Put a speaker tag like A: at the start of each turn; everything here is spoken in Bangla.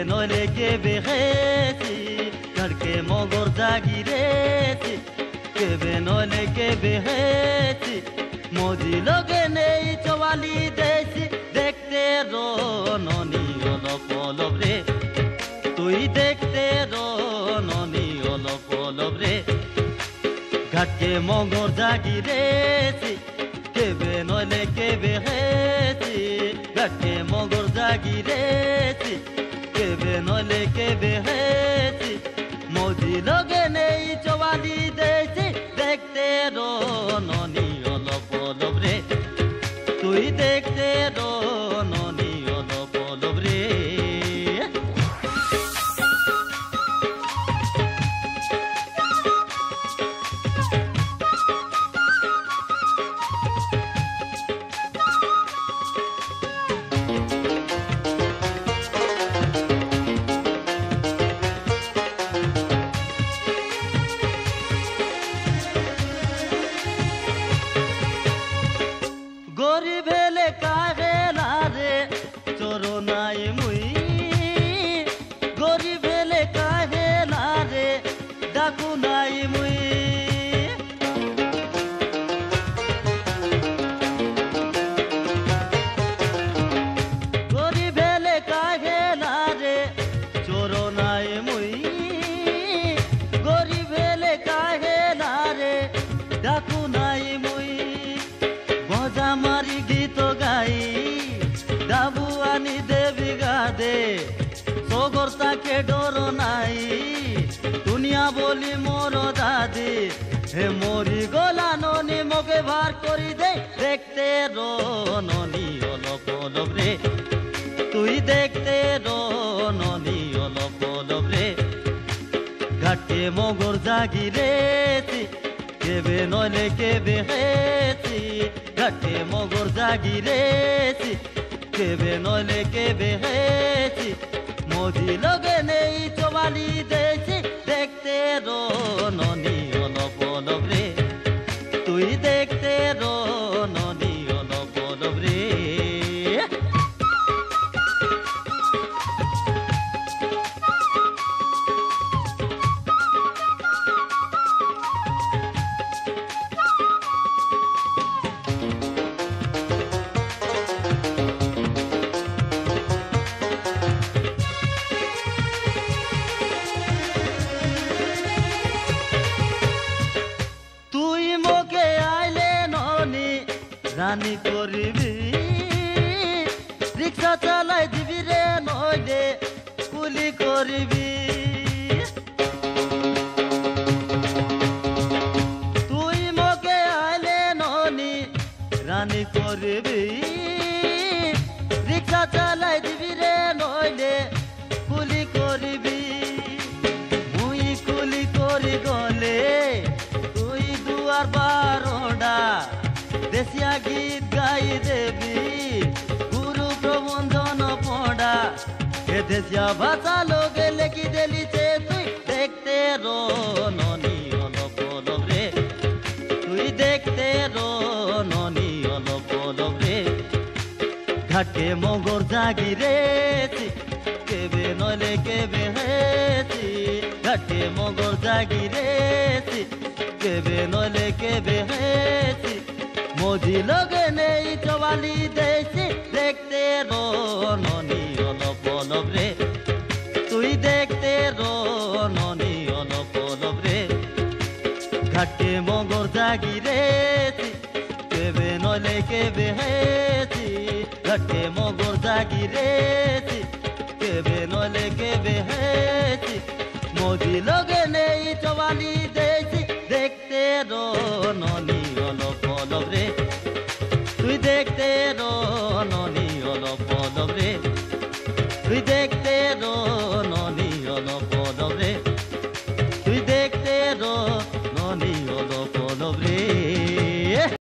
A: নইলে কে বেহেছি ঘরকে মগর জাগিরেছি কেবে নইলে কে বেহেছি মজি লগে নেই চওয়ালি দেছি দেখতে রননি অলপ অলপ রে তুই দেখতে রননি অলপ অলপ রে ঘাটকে মগর জাগিরেছি কেবে নইলে কে বেহেছি ঘাটকে মগর জাগিরেছি কেবে নইলে কে বেহেছি মজি লগে নেই চওয়ালি দেছি দেখতে রননি অলপ অলপ রে তুই দেখতে রননি অলপ অলপ রে গরিব হেলে কাহে লারে চোরো নাই মুই গরিব হেলে কাহে লারে ডাকু নাই মুই গরিব হেলে কাহে লারে চোরো নাই মুই গরিব হেলে কাহে লারে ডাকু নাই মুই মারি গীত গাই ডাবু আনি দেবী গাদে সগর তাকে ডর নাই দুনিয়া বলি মোর দাদি হে মরি গলা ননি মকে ভার করি দে দেখতে রননি অলপ অলপ রে তুই দেখতে রননি অলপ অলপ রে ঘাটে মগর জাগিরেছি কেবে নইলে কেবে হেছি ঘাটে মগর জাগিরেছি কেবে নইলে কেবে হেছি মজি লগে নেই চওয়ালি দেছি দেখতে রননি অলপ অলপ রে তুই দেখতে রননি অলপ অলপ রে রানী করবি রিক্সা চালাই দিবি রে নইলে কুলি করবি তুই মকে আইলে ননি রানী করবি রিক্সা চালাই দিবি রে নইলে কুলি করবি মুই কুলি করি গলে তুই দুয়ার বারোডা দেশিয়া গীত গাই দেবি গুরু প্রবন্ধন পড়া এ দেশিয়া ভাষা লোকে লেখি দেলিছে তুই দেখতে রননি অলপ অলপ রে তুই দেখতে রননি অলপ অলপ রে ঘাটে মগর জাগিরেছি কেবে নইলে কেবে হেছি ঘাটে মগর জাগিরেছি কেবে নইলে কেবে হেছি মজি লগে নেই চওয়ালি দেছি দেখতে রননি অলপ অলপ রে তুই দেখতে রননি অলপ অলপ রে ঘাটে মগর জাগিরেছি কেবে নইলে কেবে হেছি ঘাটে মগর জাগিরেছি কেবে নইলে কেবে হেছি মজি লগে নেই চওয়ালি দেছি দেখতে রননি অলপ অলপ রে তুই দেখতে রননি অলপ অলপ রে তুই দেখতে রননি অলপ অলপ রে